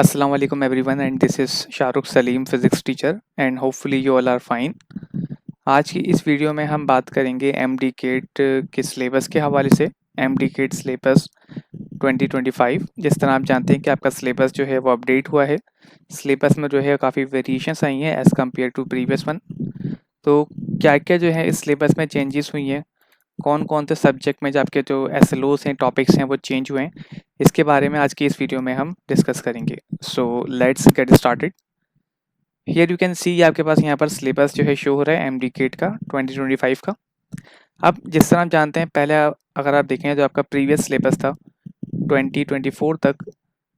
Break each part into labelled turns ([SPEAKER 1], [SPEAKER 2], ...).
[SPEAKER 1] Assalamu alaikum everyone and this is Shahrukh Salim physics teacher and hopefully you all are fine. आज की इस video में हम बात करेंगे एमडी केट के सिलेबस के हवाले से। एमडी केट सिलेबस 2025, जिस तरह आप जानते हैं कि आपका सिलेबस जो है वो अपडेट हुआ है। सिलेबस में जो है काफ़ी वेरिएशंस आई हैं as compared to previous one. तो क्या क्या जो है इस सिलेबस में चेंजेस हुई हैं, कौन कौन से सब्जेक्ट में जो आपके जो एसएलओस हैं, टॉपिक्स हैं, वो चेंज हुए हैं, इसके बारे में आज की इस वीडियो में हम डिस्कस करेंगे। So let's get started. Here you can see आपके पास यहाँ पर सिलेबस जो है शो हो रहा है एमडी केट का 2025 का। अब जिस तरह आप जानते हैं, पहले अगर आप देखें जो आपका प्रीवियस सिलेबस था 2024 तक,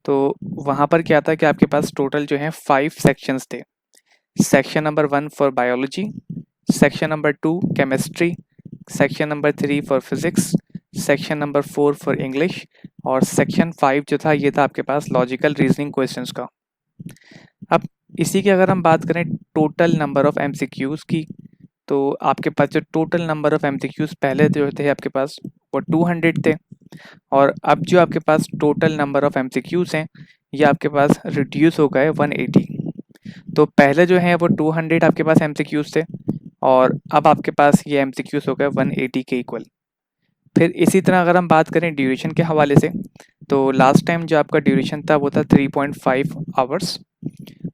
[SPEAKER 1] तो वहाँ पर क्या था कि आपके पास टोटल जो है 5 सेक्शंस थे। Section number 1 for biology, section number 2 chemistry, section number 3 for physics, section number 4 for English और सेक्शन 5 जो था ये था आपके पास लॉजिकल रीजनिंग क्वेश्चंस का। अब इसी की अगर हम बात करें टोटल नंबर ऑफ एमसीक्यूज़ की, तो आपके पास जो टोटल नंबर ऑफ एमसीक्यूज़ पहले जो थे आपके पास वो 200 थे, और अब जो आपके पास टोटल नंबर ऑफ एमसीक्यूज़ हैं ये आपके पास रिड्यूस हो गए 180। तो पहले जो है वो 200 आपके पास एमसीक्यूज़ थे और अब आपके पास ये एमसीक्यूज़ हो गए 180 के इक्वल। फिर इसी तरह अगर हम बात करें ड्यूरेशन के हवाले से, तो लास्ट टाइम जो आपका ड्यूरेशन था वो था 3.5 आवर्स,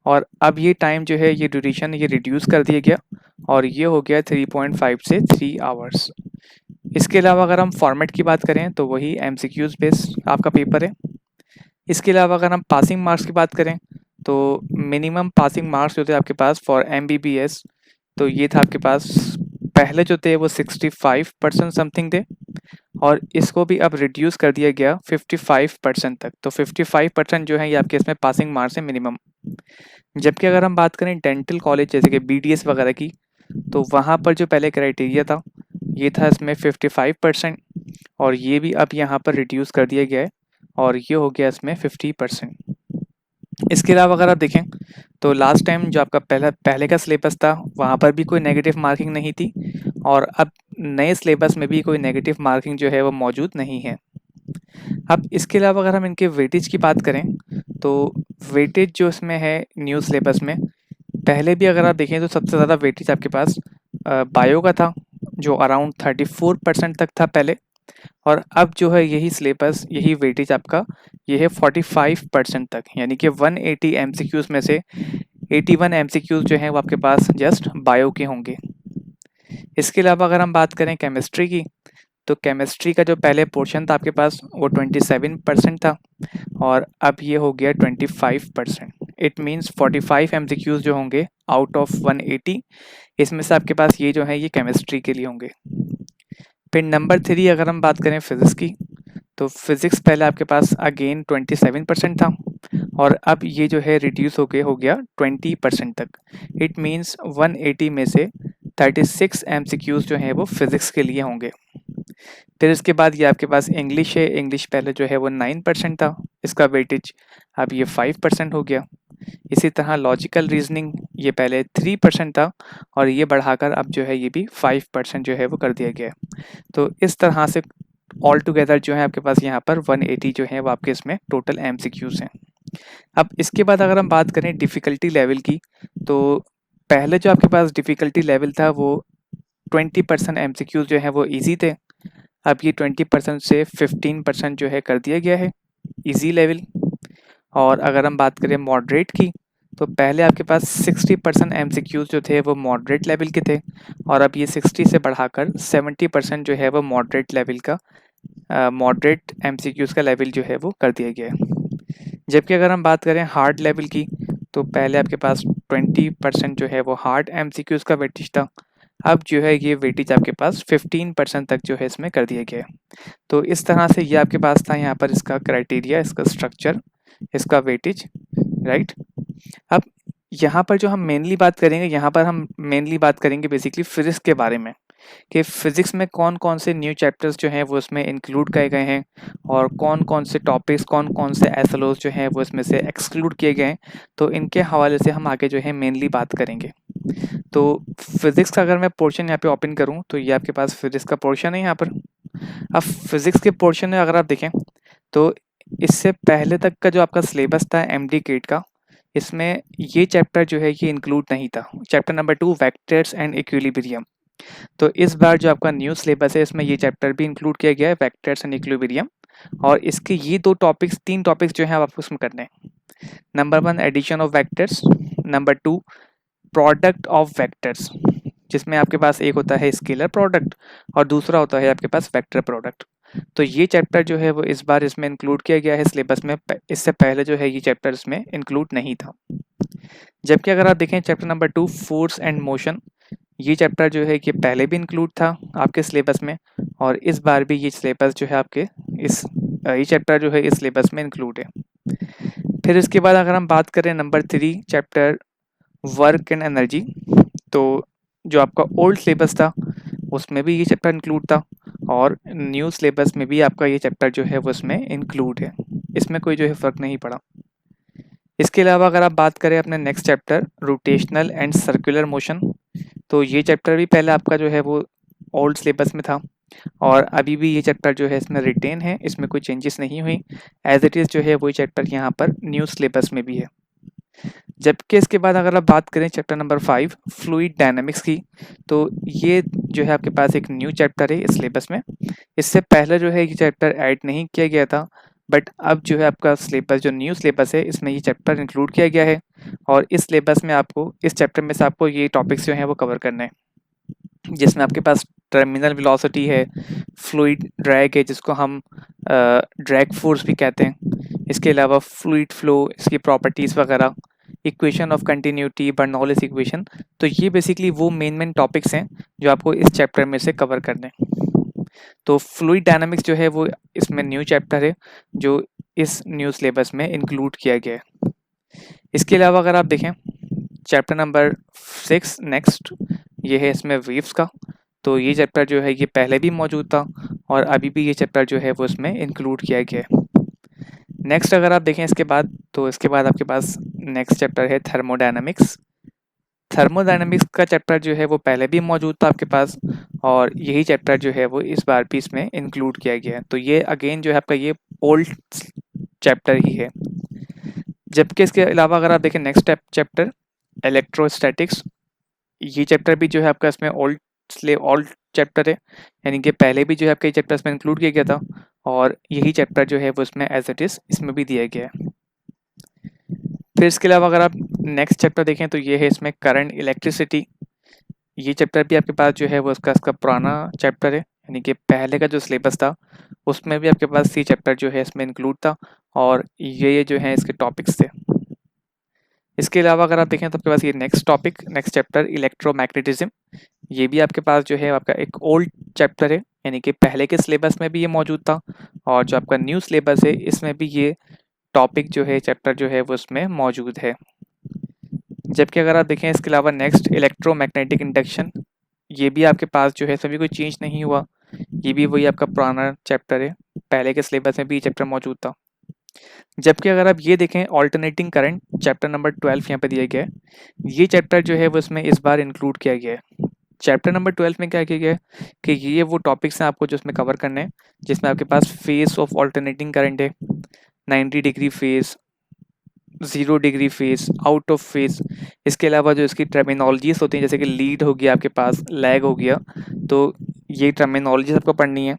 [SPEAKER 1] और अब ये टाइम जो है ये ड्यूरेशन ये रिड्यूस कर दिया गया और ये हो गया 3.5 से 3 आवर्स। इसके अलावा अगर हम फॉर्मेट की बात करें तो वही एमसीक्यूज़ बेस्ड आपका पेपर है। इसके अलावा अगर हम पासिंग मार्क्स की बात करें तो मिनिमम पासिंग मार्क्स जो थे आपके पास फॉर एमबीबीएस, तो ये था आपके पास पहले जो थे वो 65% समथिंग थे, और इसको भी अब रिड्यूस कर दिया गया 55% तक। तो 55% जो है ये आपके इसमें पासिंग मार्क्स है मिनिमम। जबकि अगर हम बात करें डेंटल कॉलेज जैसे कि बीडीएस वगैरह की, तो वहाँ पर जो पहले क्राइटेरिया था ये था इसमें 55%, और ये भी अब यहाँ पर रिड्यूस कर दिया गया है और ये हो गया इसमें 50%। इसके अलावा अगर आप देखें तो लास्ट टाइम जो आपका पहले का सिलेबस था वहाँ पर भी कोई नेगेटिव मार्किंग नहीं थी, और अब नए सिलेबस में भी कोई नेगेटिव मार्किंग जो है वो मौजूद नहीं है। अब इसके अलावा अगर हम इनके वेटेज की बात करें तो वेटेज जो इसमें है न्यू सिलेबस में, पहले भी अगर आप देखें तो सबसे ज़्यादा वेटेज आपके पास बायो का था जो अराउंड 34% तक था पहले, और अब जो है यही सिलेबस यही वेटेज आपका ये है 45% तक, यानी कि 180 एमसीक्यूज़ में से 81 एमसीक्यूज़ जो हैं वो आपके पास जस्ट बायो के होंगे। इसके अलावा अगर हम बात करें केमिस्ट्री की, तो केमिस्ट्री का जो पहले पोर्शन था आपके पास वो 27% था और अब ये हो गया 25%। इट मीन्स 45 एमसीक्यूज़ जो होंगे आउट ऑफ 180, इसमें से आपके पास ये जो है ये केमिस्ट्री के लिए होंगे। फिर नंबर 3 अगर हम बात करें फिज़िक्स की, तो फिज़िक्स पहले आपके पास अगेन 27% था और अब ये जो है रिड्यूस होके हो गया 20% तक। इट मीन्स 180 में से 36 एमसीक्यूज़ जो हैं वो फिज़िक्स के लिए होंगे। फिर इसके बाद ये आपके पास इंग्लिश है। इंग्लिश पहले जो है वो 9% था, इसका वेटेज अब ये 5% हो गया। इसी तरह लॉजिकल रीजनिंग ये पहले 3% था और ये बढ़ाकर अब जो है ये भी 5% जो है वो कर दिया गया है। तो इस तरह से ऑल टुगेदर जो है आपके पास यहाँ पर 180 जो है वो आपके इसमें टोटल एमसीक्यूज़ हैं। अब इसके बाद अगर हम बात करें डिफ़िकल्टी लेवल की, तो पहले जो आपके पास डिफ़िकल्टी लेवल था वो 20% एमसीक्यूज़ जो हैं वो ईज़ी थे, अब ये 20% से 15% जो है कर दिया गया है ईज़ी लेवल। और अगर हम बात करें मॉडरेट की, तो पहले आपके पास 60% एमसीक्यूज़ जो थे वो मॉडरेट लेवल के थे, और अब ये 60 से बढ़ाकर 70% जो है वो मॉडरेट लेवल का मॉडरेट एमसीक्यूज़ का लेवल जो है वो कर दिया गया है। जबकि अगर हम बात करें हार्ड लेवल की, तो पहले आपके पास 20% जो है वो हार्ड एमसीक्यूज़ का वेटेज था, अब जो है ये वेटेज आपके पास 15% तक जो है इसमें कर दिया गया है। तो इस तरह से ये आपके पास था यहाँ पर इसका क्राइटेरिया, इसका स्ट्रक्चर, इसका वेटेज, राइट। अब यहाँ पर जो हम मेनली बात करेंगे, यहाँ पर हम मेनली बात करेंगे बेसिकली फिजिक्स के बारे में, कि फिज़िक्स में कौन कौन से न्यू चैप्टर्स जो हैं वो इसमें इंक्लूड किए गए हैं और कौन कौन से टॉपिक्स, कौन कौन से एसएलओज जो हैं वो इसमें से एक्सक्लूड किए गए हैं। तो इनके हवाले से हम आगे जो है मेनली बात करेंगे। तो फिज़िक्स का अगर मैं पोर्शन यहाँ पे ओपन करूँ तो ये आपके पास फिज़िक्स का पोर्शन है यहाँ पर। अब फिज़िक्स के पोर्शन में अगर आप देखें तो इससे पहले तक का जो आपका सिलेबस था एमडी केट का, इसमें ये चैप्टर जो है ये इंक्लूड नहीं था। Chapter number 2 vectors and equilibrium. तो इस बार जो आपका न्यू सिलेबस है इसमें ये चैप्टर भी इंक्लूड किया गया है, वेक्टर्स एंड इक्विलिब्रियम। और इसके ये तीन टॉपिक्स जो हैं आपको उसमें करने हैं। Number 1 addition of vectors, number 2 product of vectors, जिसमें आपके पास एक होता है स्केलर प्रोडक्ट और दूसरा होता है आपके पास वेक्टर प्रोडक्ट। तो ये चैप्टर जो है वो इस बार इसमें इंक्लूड किया गया है सिलेबस में, इससे पहले जो है ये चैप्टर इसमें इंक्लूड नहीं था। जबकि अगर आप देखें chapter number 2 force and motion, ये चैप्टर जो है ये पहले भी इंक्लूड था आपके सिलेबस में और इस बार भी ये सिलेबस जो है आपके ये चैप्टर जो है इस सिलेबस में इंक्लूड है। फिर इसके बाद अगर हम बात करें number 3 chapter work and energy, तो जो आपका ओल्ड सिलेबस था उसमें भी ये चैप्टर इंक्लूड था और न्यू सिलेबस में भी आपका ये चैप्टर जो है वो उसमें इंक्लूड है, इसमें कोई जो है फ़र्क नहीं पड़ा। इसके अलावा अगर आप बात करें अपने next chapter rotational and circular motion, तो ये चैप्टर भी पहले आपका जो है वो ओल्ड सिलेबस में था और अभी भी ये चैप्टर जो है इसमें रिटेन है, इसमें कोई चेंजेस नहीं हुई। एज इट इज़ जो है वही चैप्टर यहाँ पर न्यू सिलेबस में भी है। जबकि इसके बाद अगर आप बात करें चैप्टर नंबर 5 फ्लूइड डायनामिक्स की, तो ये जो है आपके पास एक न्यू चैप्टर है इस सिलेबस में। इससे पहले जो है ये चैप्टर ऐड नहीं किया गया था, बट अब जो है आपका सिलेबस जो न्यू सिलेबस है इसमें ये चैप्टर इंक्लूड किया गया है और इस सिलेबस में आपको इस चैप्टर में से आपको ये टॉपिक्स जो हैं वो कवर करने हैं, जिसमें आपके पास टर्मिनल वेलोसिटी है, फ्लूइड ड्रैग है जिसको हम ड्रैग फोर्स भी कहते हैं, इसके अलावा फ्लूइड फ्लो, इसकी प्रॉपर्टीज़ वगैरह, equation of continuity, Bernoulli's equation. तो ये बेसिकली वो मेन टॉपिक्स हैं जो आपको इस चैप्टर में से कवर करने हैं। तो फ्लूइड डायनामिक्स जो है वो इसमें न्यू चैप्टर है जो इस न्यू सिलेबस में इंक्लूड किया गया है। इसके अलावा अगर आप देखें चैप्टर नंबर 6 नेक्स्ट, ये है इसमें वेव्स का। तो ये चैप्टर जो है ये पहले भी मौजूद था और अभी भी ये चैप्टर जो है वो इसमें इंक्लूड किया गया है। नेक्स्ट अगर आप देखें इसके बाद, तो इसके बाद आपके पास नेक्स्ट चैप्टर है थर्मोडायनामिक्स। थर्मोडायनामिक्स का चैप्टर जो है वो पहले भी मौजूद था आपके पास और यही चैप्टर जो है वो इस बार भी इसमें इंक्लूड किया गया है। तो ये अगेन जो है आपका ये ओल्ड चैप्टर ही है। जबकि इसके अलावा अगर आप देखें नेक्स्ट चैप्टर इलेक्ट्रोस्टैटिक्स, ये चैप्टर भी जो है आपका इसमें ओल्ड चैप्टर है, यानी कि पहले भी जो है आपका ये चैप्टर इसमें इंक्लूड किया गया था और यही चैप्टर जो है वो इसमें एज इट इज़ इसमें भी दिया गया है। फिर इसके अलावा अगर आप नेक्स्ट चैप्टर देखें तो ये है इसमें करंट इलेक्ट्रिसिटी। ये चैप्टर भी आपके पास जो है वो इसका पुराना चैप्टर है, यानी कि पहले का जो सिलेबस था उसमें भी आपके पास ये चैप्टर जो है इसमें इंक्लूड था और ये जो है इसके टॉपिक्स थे। इसके अलावा अगर आप देखें तो आपके पास ये नेक्स्ट चैप्टर इलेक्ट्रोमैग्नेटिज्म, ये भी आपके पास जो है आपका एक ओल्ड चैप्टर है, यानी कि पहले के सिलेबस में भी ये मौजूद था और जो आपका न्यू सिलेबस है इसमें भी ये टॉपिक जो है चैप्टर जो है वो उसमें मौजूद है। जबकि अगर आप देखें इसके अलावा नेक्स्ट इलेक्ट्रोमैग्नेटिक इंडक्शन, ये भी आपके पास जो है सभी कोई चेंज नहीं हुआ, ये भी वही आपका पुराना चैप्टर है, पहले के सिलेबस में भी ये चैप्टर मौजूद था। जबकि अगर आप ये देखें ऑल्टरनेटिंग करंट, चैप्टर नंबर 12 यहाँ पे दिया गया है, ये चैप्टर जो है वो इसमें इस बार इंक्लूड किया गया है। चैप्टर नंबर 12 में क्या किया गया है कि ये वो टॉपिक्स हैं आपको जो इसमें कवर करने हैं, जिसमें आपके पास फेस ऑफ ऑल्टरनेटिंग करंट है, 90 degree face, 0 degree face, out of face. इसके अलावा जो इसकी टर्मिनोलॉजीज होती हैं जैसे कि लीड हो गया आपके पास, लैग हो गया, तो ये टर्मिनोलॉजीज आपको पढ़नी है।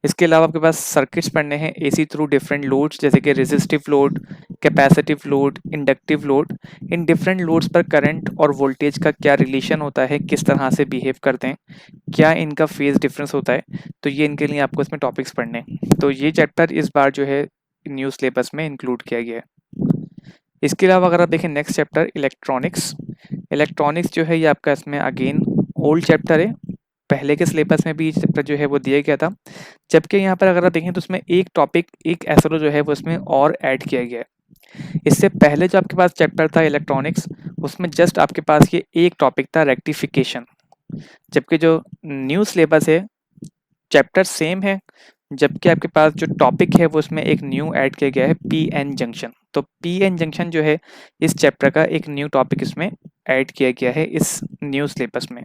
[SPEAKER 1] इसके अलावा आपके पास सर्किट्स पढ़ने हैं एसी थ्रू डिफरेंट लोड्स, जैसे कि resistive load, capacitive load, inductive load. In different loads पर करंट और वोल्टेज का क्या रिलेशन होता है, किस तरह से बिहेव करते हैं, क्या इनका फेज डिफरेंस होता है, तो ये इनके लिए आपको इसमें टॉपिक्स पढ़ने हैं। तो ये चैप्टर इस बार जो है न्यू सिलेबस में इंक्लूड किया गया है। इसके अलावा अगर आप देखें नेक्स्ट चैप्टर इलेक्ट्रॉनिक्स जो है ये आपका इसमें अगेन ओल्ड चैप्टर है, पहले के सिलेबस में भी ये चैप्टर जो है वो दिया गया था। जबकि यहाँ पर अगर आप देखें तो उसमें एक टॉपिक, एक एसएलओ जो है वो इसमें और ऐड किया गया है। इससे पहले जो आपके पास चैप्टर था इलेक्ट्रॉनिक्स, उसमें जस्ट आपके पास ये एक टॉपिक था रेक्टिफिकेशन। जबकि जो न्यू सिलेबस है चैप्टर सेम है, जबकि आपके पास जो टॉपिक है वो उसमें एक न्यू ऐड किया गया है पीएन जंक्शन। तो पीएन जंक्शन जो है इस चैप्टर का एक न्यू टॉपिक इसमें ऐड किया गया है इस न्यू सिलेबस में।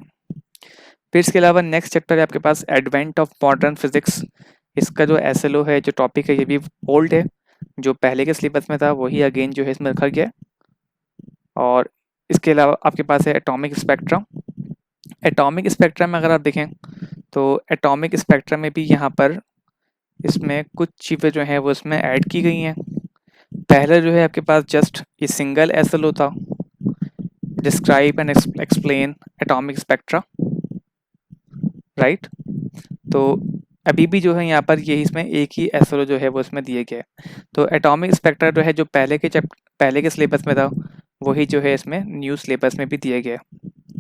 [SPEAKER 1] फिर इसके अलावा नेक्स्ट चैप्टर है आपके पास एडवेंट ऑफ मॉडर्न फिजिक्स। इसका जो एसएलओ है, जो टॉपिक है, ये भी ओल्ड है, जो पहले के सिलेबस में था वही अगेन जो है इसमें रखा गया है। और इसके अलावा आपके पास है एटॉमिक स्पेक्ट्रम। एटॉमिक स्पेक्ट्रम में अगर आप देखें तो एटॉमिक स्पेक्ट्रम में भी यहाँ पर इसमें कुछ चीज़ें जो हैं वो इसमें ऐड की गई हैं। पहले जो है आपके पास जस्ट ये सिंगल SLO था, describe and explain atomic spectra, right. तो अभी भी जो है यहाँ पर ये इसमें एक ही SLO जो है वो इसमें दिए गए। तो एटॉमिक स्पेक्ट्रा जो है जो पहले के सिलेबस में था वही जो है इसमें न्यू सिलेबस में भी दिए गए।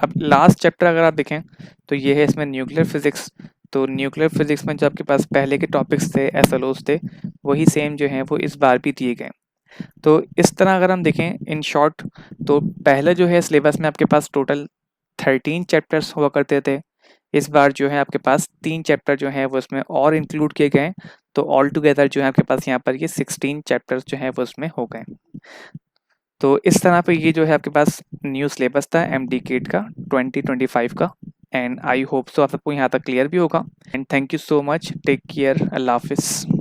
[SPEAKER 1] अब लास्ट चैप्टर अगर आप देखें तो ये है इसमें न्यूक्लियर फिजिक्स। तो न्यूक्लियर फिजिक्स में जो आपके पास पहले के टॉपिक्स थे, SLOs थे, वही सेम जो हैं वो इस बार भी दिए गए। तो इस तरह अगर हम देखें इन शॉर्ट, तो पहले जो है सिलेबस में आपके पास टोटल 13 चैप्टर्स हुआ करते थे। इस बार जो है आपके पास 3 चैप्टर जो हैं वो इसमें और इंक्लूड किए गए। तो ऑल टुगेदर जो है आपके पास यहाँ पर ये 16 चैप्टर्स जो हैं वो उसमें हो गए। तो इस तरह पे ये जो है आपके पास न्यू सिलेबस था MDCAT का 2025 का। एंड आई होप सो आप सबको यहाँ तक क्लियर भी होगा। And thank you so much, take care, अल्लाह हाफिज़।